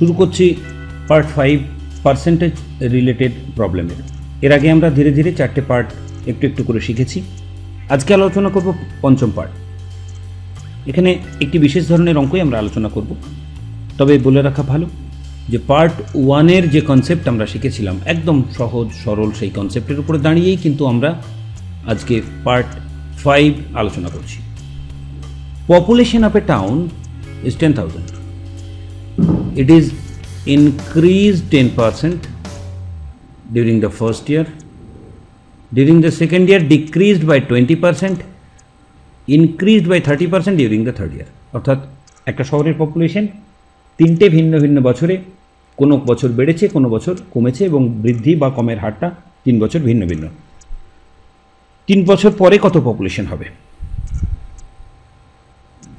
শুরু করছি part 5 percentage related প্রবলেমের। এর আগে আমরা ধীরে ধীরে 4টে পার্ট একটু একটু করে শিখেছি। আজকে আলোচনা করব পঞ্চম পার্ট। এখানে একটি বিশেষ ধরনের অঙ্কই আমরা আলোচনা করব। তবে বলে রাখা ভালো যে পার্ট 1-এর যে কনসেপ্ট আমরা শিখেছিলাম একদম সহজ সরল সেই কনসেপ্টের উপরে দাঁড়িয়েই কিন্তু আমরা আজকে পার্ট 5 আলোচনা করছি। Population of a town is 10,000. It is increased 10% during the first year. During the second year, decreased by 20%, increased by 30% during the third year. অর্থাৎ একটা শহরের পপুলেশন তিনটে ভিন্ন ভিন্ন বছরে, কোনো বছর বেড়েছে, কোনো বছর কমেছে এবং বৃদ্ধি বা কমের হারটা 3 বছর ভিন্ন ভিন্ন। 3 বছর পরে কত পপুলেশন হবে?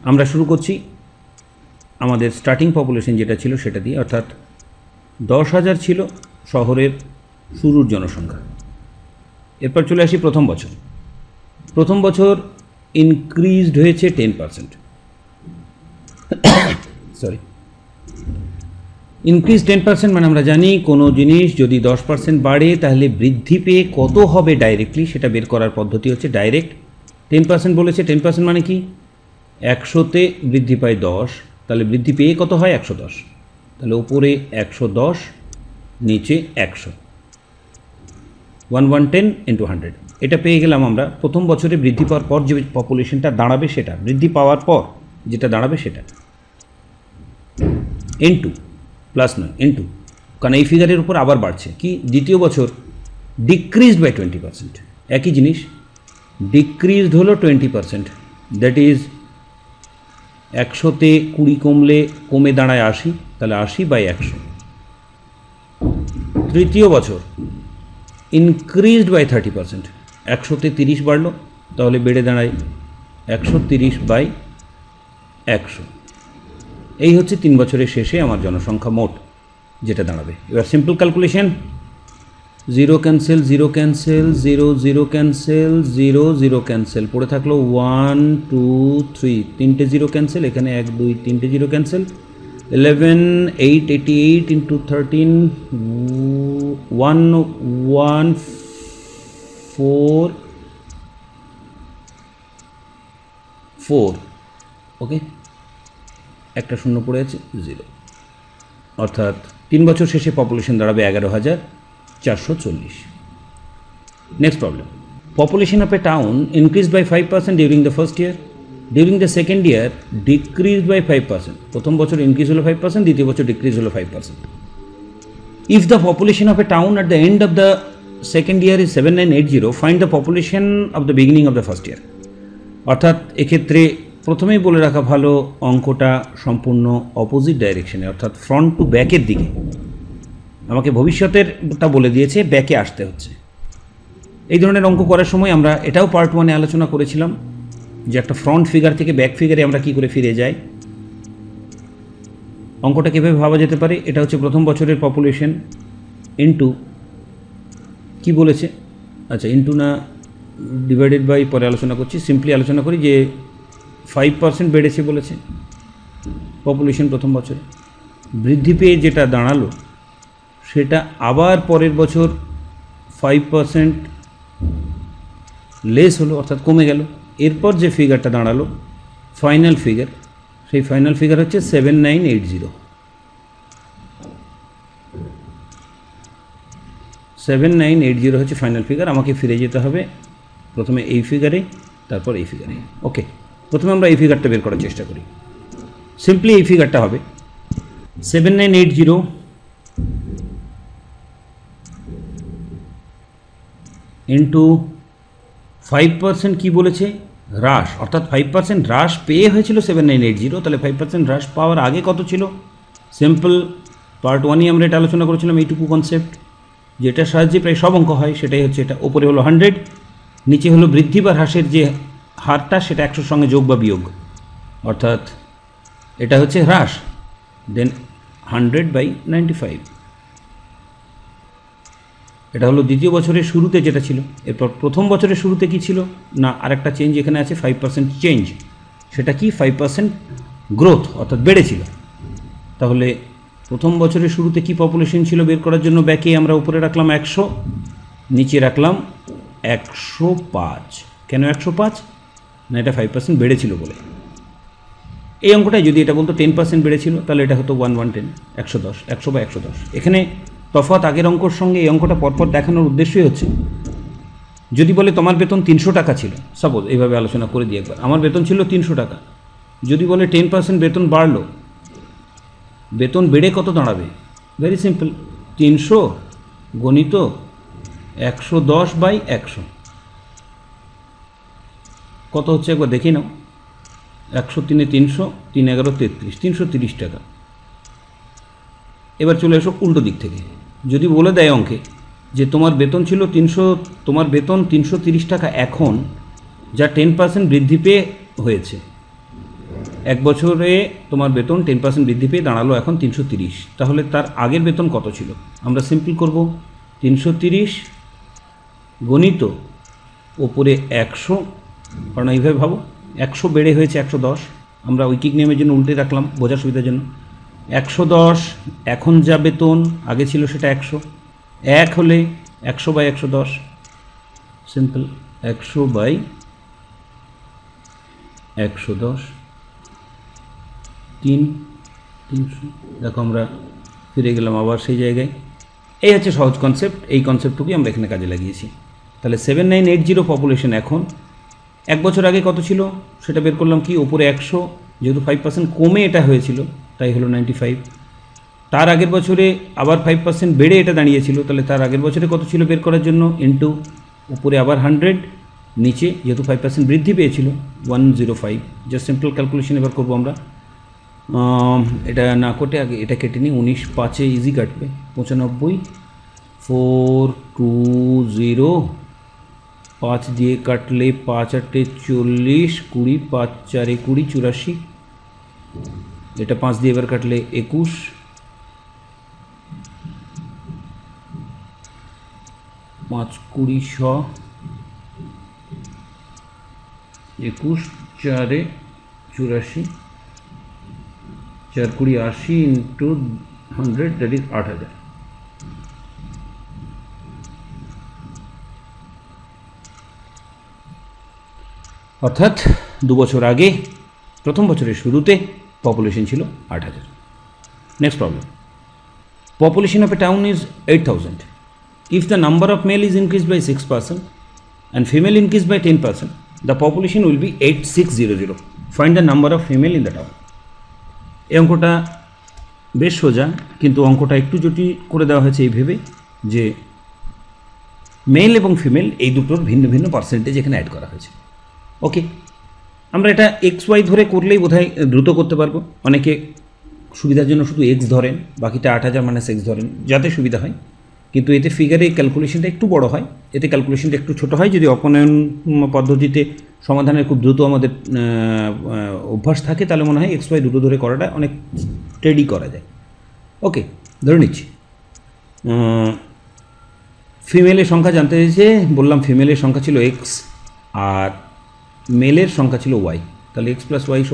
আমরা শুরু করছি আমাদের স্টার্টিং পপুলেশন যেটা ছিল সেটা দিয়ে, অর্থাৎ 10,000 ছিল শহরের শুরুর জনসংখ্যা। এরপর চলে আসি প্রথম বছর। প্রথম বছর ইনক্রিজড হয়েছে 10%। সরি, ইনক্রিজ 10% মানে আমরা জানি কোনো জিনিস যদি 10% বাড়ে তাহলে বৃদ্ধি পেয়ে কত হবে ডাইরেক্টলি সেটা বের করার পদ্ধতি হচ্ছে ডাইরেক্ট। 10% বলেছে, 10% মানে কি? 100-তে বৃদ্ধি পায় 10, তাহলে বৃদ্ধি পেয়ে কত হয়? 110। তাহলে উপরে 110, নিচে 100, 110 into 100। এটা পেয়ে গেলাম আমরা প্রথম বছরে বৃদ্ধি পাওয়ার পর যে পপুলেশনটা দাঁড়াবে সেটা, বৃদ্ধি পাওয়ার পর যেটা দাঁড়াবে সেটা। N2 প্লাস নয়, N2, কারণ এই ফিগারের উপর আবার বাড়ছে। কি? দ্বিতীয় বছর ডিক্রিজড বাই 20%। একই জিনিস, ডিক্রিজড হলো 20%, দ্যাট ইজ 100-তে 20 কমলে কমে দাঁড়ায় 80, তাহলে 80/100। তৃতীয় বছর ইনক্রিজড বাই 30%, 100-তে 30 বাড়লো, তাহলে বেড়ে দাঁড়ায় 130/100। এই হচ্ছে 3 বছরের শেষে আমার জনসংখ্যা মোট যেটা দাঁড়াবে। এবার simple calculation, 0 cancel, 0 cancel, 0 0 cancel, 0 0 cancel, পড়ে থাকলো 1 2 3, 3টে 0 ক্যান্সেল, এখানে 1 2 3টে 0 ক্যান্সেল, 11 8 88 into 13 1 1 4 4, ওকে, একটা শূন্য পড়ে আছে, 0। অর্থাৎ 3 বছর শেষে পপুলেশন দাঁড়াবে 11,440। Next problem, population of a town increased by 5% during the first year, during the second year decreased by 5%। প্রথম বছর ইনক্রিজ হলো 5%, দ্বিতীয় বছর ডিক্রিজ হলো 5%। If the population of a town at the end of the second year is 7980, find the population of the beginning of the first ইয়ার। অর্থাৎ এক্ষেত্রে প্রথমেই বলে রাখা ভালো, অঙ্কটা সম্পূর্ণ অপোজিট ডাইরেকশনে, অর্থাৎ ফ্রন্ট টু ব্যাকের দিকে। আমাকে ভবিষ্যতেরটা বলে দিয়েছে, ব্যাকে আসতে হচ্ছে। এই ধরনের অঙ্ক করার সময় আমরা এটাও পার্ট 1-এ আলোচনা করেছিলাম যে একটা ফ্রন্ট ফিগার থেকে ব্যাক ফিগারে আমরা কী করে ফিরে যাই। অঙ্কটা কীভাবে ভাবা যেতে পারে? এটা হচ্ছে প্রথম বছরের পপুলেশন ইনটু কি বলেছে, আচ্ছা ইনটু না ডিভাইডেড বাই পরে আলোচনা করছি। সিম্পলি আলোচনা করি যে 5% বেড়েছে বলেছে পপুলেশন প্রথম বছরে, বৃদ্ধি পেয়ে যেটা দাঁড়ালো সেটা আবার পরের বছর 5% লেস হলো, অর্থাৎ কমে গেল। এরপর যে ফিগারটা দাঁড়ালো ফাইনাল ফিগার, সেই ফাইনাল ফিগার হচ্ছে 7980। 7980 হচ্ছে ফাইনাল ফিগার। আমাকে ফিরে যেতে হবে প্রথমে এই ফিগারে, তারপর এই ফিগারে। ওকে, প্রথমে আমরা এই ফিগারটা বের করার চেষ্টা করি। সিম্পলি এই ফিগারটা হবে 7980 ইন্টু 5% কি বলেছে? হ্রাস, অর্থাৎ 5% হ্রাস পেয়ে হয়েছিল 7980, তাহলে 5% হ্রাস পাওয়ার আগে কত ছিল? সিম্পল পার্ট 1-ই আমরা এটা আলোচনা করেছিলাম, এইটুকু কনসেপ্ট যেটার সাহায্যে প্রায় সব অঙ্ক হয়, সেটাই হচ্ছে এটা। ওপরে হলো 100, নিচে হলো বৃদ্ধি বা হ্রাসের যে হারটা সেটা 100-র সঙ্গে যোগ বা বিয়োগ, অর্থাৎ এটা হচ্ছে হ্রাস, দেন 100/95। এটা হলো দ্বিতীয় বছরের শুরুতে যেটা ছিল। এরপর প্রথম বছরের শুরুতে কি ছিল না, আরেকটা চেঞ্জ এখানে আছে, 5% চেঞ্জ। সেটা কি? 5% গ্রোথ, অর্থাৎ বেড়েছিল। তাহলে প্রথম বছরের শুরুতে কি পপুলেশন ছিল বের করার জন্য ব্যাকে আমরা উপরে রাখলাম 100, নিচে রাখলাম 105। কেন 105? না, এটা 5% বেড়েছিল বলে। এই অঙ্কটায় যদি এটা বলতো 10% বেড়েছিল, তাহলে এটা হতো 110, 110, 100 বা 110। এখানে তফাৎ আগের অঙ্কর সঙ্গে এই অঙ্কটা পরপর দেখানোর উদ্দেশ্যই হচ্ছে, যদি বলে তোমার বেতন 300 টাকা ছিল, সাপোজ এইভাবে আলোচনা করে দিই একবার, আমার বেতন ছিল 300 টাকা, যদি বলে 10% বেতন বাড়লো, বেতন বেড়ে কত দাঁড়াবে? ভেরি সিম্পল, 300 গণিত 110/100 কত হচ্ছে একবার দেখে নাও। 100 3 300, 3 11 33, 330 টাকা। এবার চলে এসো উল্টো দিক থেকে, যদি বলে দেয় অঙ্কে যে তোমার বেতন ছিল 300, তোমার বেতন 330 টাকা এখন, যা 10% বৃদ্ধি পেয়ে হয়েছে, এক বছরে তোমার বেতন 10% বৃদ্ধি পেয়ে দাঁড়ালো এখন 330, তাহলে তার আগের বেতন কত ছিল? আমরা সিম্পল করব, 330 গণিত ওপরে 100, কারণ এইভাবে ভাবো 100 বেড়ে হয়েছে 110, আমরা ঐকিক নিয়মের জন্য উল্টে রাখলাম বোঝার সুবিধার জন্য। 110 এখন যা বেতন, আগে ছিল সেটা 100, 1 হলে 100/110, সিম্পল 100/110, 300। দেখো আমরা ফিরে গেলাম আবার সেই জায়গায়। এই হচ্ছে সহজ কনসেপ্ট, এই কনসেপ্টটুকুই আমরা এখানে কাজে লাগিয়েছি। তাহলে 7980 পপুলেশন এখন, এক বছর আগে কত ছিল সেটা বের করলাম, কি ওপরে 100, যেহেতু 5% কমে এটা হয়েছিল তাই হলো 95। তার আগের বছরে আবার 5% বেড়ে এটা দাঁড়িয়েছিল, তাহলে তার আগের বছরে কত ছিল বের করার জন্য, ইন্টু উপরে আবার 100, নিচে যেহেতু 5% বৃদ্ধি পেয়েছিল 105। জাস্ট সিম্পল ক্যালকুলেশন এবার করবো আমরা। এটা না কেটে আগে এটা কেটে নিই, 19 5-এ ইজি কাটবে, 95, 420, 5 দিয়ে কাটলে 5 8 40, 20, 5 4 20, 84, এটা 5 দিয়ে এবার কাটলে 21, 5 20 100, 21, 4 84, 4 20 80 ইন্টু 100, দ্যাট ইজ 8000। অর্থাৎ 2 বছর আগে প্রথম বছরের শুরুতে পপুলেশন ছিল 8000। Next problem, population of a town is 8000. If the number of male is increased by 6% and female increased by 10%, the population will be 8600. Find the number of female in the town. এই অঙ্কটা বেশ সোজা, কিন্তু অঙ্কটা একটু জটিল করে দেওয়া হয়েছে এই ভেবে যে মেল এবং ফিমেল এই দুটোর ভিন্ন ভিন্ন পার্সেন্টেজ এখানে অ্যাড করা হয়েছে। ওকে, আমরা এটা XY ধরে করলেই বোধহয় দ্রুত করতে পারবো। অনেকে সুবিধার জন্য শুধু X ধরেন, বাকিটা 8000 - X ধরেন, যাতে সুবিধা হয়, কিন্তু এতে ফিগারে ক্যালকুলেশনটা একটু বড় হয়, এতে ক্যালকুলেশনটা একটু ছোট হয়। যদি অপনয়ন পদ্ধতিতে সমাধানের খুব দ্রুত আমাদের অভ্যাস থাকে, তাহলে মনে হয় XY দুটো ধরে করাটা অনেক স্টেডি করা যায়। ওকে, ধরে নিচ্ছি ফিমেলের সংখ্যা জানতে চেয়েছে, বললাম ফিমেলের সংখ্যা ছিল X আর মেলের সংখ্যা ছিল Y, তাহলে X + Y =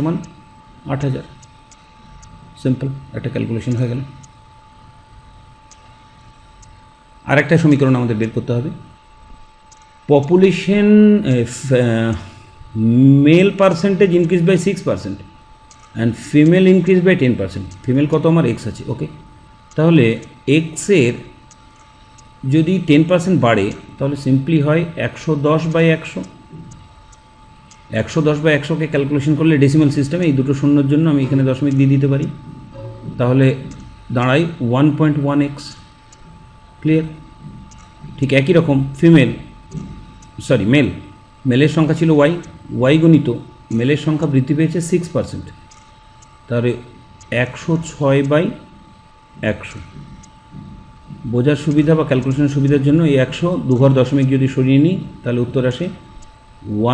8000। সিম্পল একটা ক্যালকুলেশন হয়ে গেল। আর একটা সমীকরণ আমাদের বের করতে হবে, population male percentage increase by 6% and female increase by 10%। Female কত আমার X আছে, ওকে, তাহলে X-এর যদি 10% বাড়ে তাহলে সিম্পলি হয় 110/100। 110/100কে ক্যালকুলেশন করলে ডেসিমাল সিস্টেমে এই দুটো শূন্যর জন্য আমি এখানে দশমিক দিয়ে দিতে পারি, তাহলে দাঁড়ায় 1.1x। ক্লিয়ার? ঠিক একই রকম মেলের সংখ্যা ছিল Y গণিত মেলের সংখ্যা বৃদ্ধি পেয়েছে 6%, তাহলে 106/100। বোঝার সুবিধা বা ক্যালকুলেশনের সুবিধার জন্য এই 100 দুঘর দশমিক যদি সরিয়ে নিই তাহলে উত্তর আসে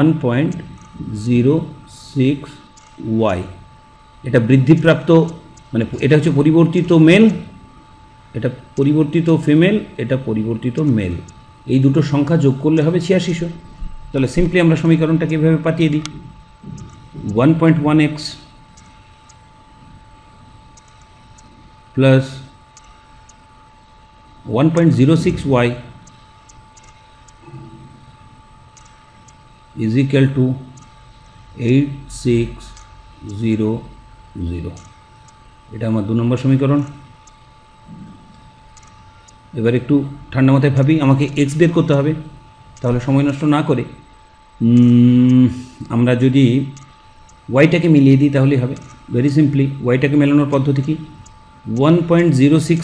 1.06y। এটা বৃদ্ধিপ্রাপ্ত, মানে এটা হচ্ছে পরিবর্তিত মেল, এটা পরিবর্তিত ফিমেল, এটা পরিবর্তিত মেল, এই দুটো সংখ্যা যোগ করলে হবে 8600। তাহলে সিম্পলি আমরা সমীকরণটাকে এভাবে পাঠিয়ে দিই, 1.1x plus 1.06y is equal to 8600। এটা আমার 2 নম্বর সমীকরণ। এবার একটু ঠান্ডা মাথায় ভাবি, আমাকে এক্স বের করতে হবে, তাহলে সময় নষ্ট না করে আমরা যদি ওয়াইটাকে মিলিয়ে দিই তাহলেই হবে। ভেরি সিম্পলি ওয়াইটাকে মেলানোর পদ্ধতি কি, 1.06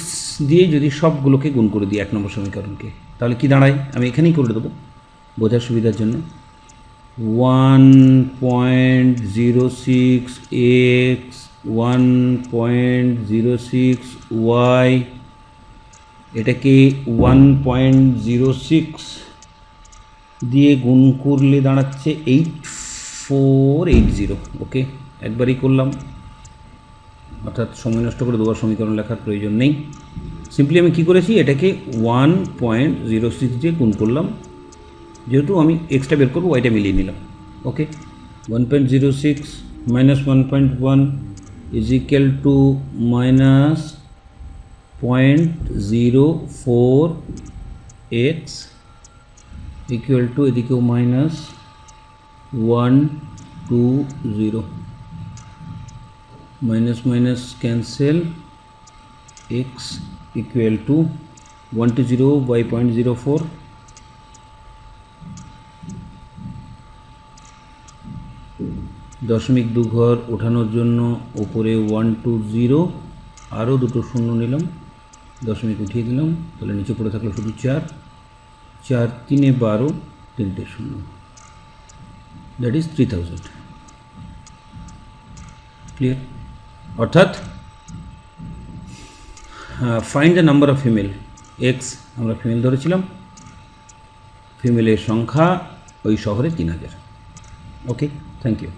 দিয়ে যদি সবগুলোকে গুণ করে দিই 1 নম্বর সমীকরণকে, তাহলে কি দাঁড়ায়, আমি এখানেই করে দেবো বোঝার সুবিধার জন্য। 1.06 x 1.06 y, এটাকে 1.06 দিয়ে গুণ করলে দাঁড়াচ্ছে 8480। ওকে, একবারই করলাম, অর্থাৎ সময় নষ্ট করে দুবার সমীকরণ লেখার প্রয়োজন নেই। সিম্পলি আমি কী করেছি, এটাকে 1.06 দিয়ে গুণ করলাম, যেহেতু আমি এক্সটা বের করবো ওয়াইটা মিলিয়ে নিলাম। ওকে, 1.06 minus 1.1 is equal to minus 0.04x equal to এদিকেও minus 120, minus minus cancel, x equal to 120 by 0.04, দশমিক 2 ঘর ওঠানোর জন্য উপরে 120, আরও দুটো শূন্য নিলাম, দশমিক উঠিয়ে দিলাম, তাহলে নিচে পড়ে থাকলো শুধু 4, 4 3 12, 3টে শূন্য, দ্যাট ইজ 3000। ক্লিয়ার? অর্থাৎ find the number of female, x আমরা ফিমেল ধরেছিলাম, ফিমেলের সংখ্যা ওই শহরে 3000। ওকে, থ্যাংক ইউ।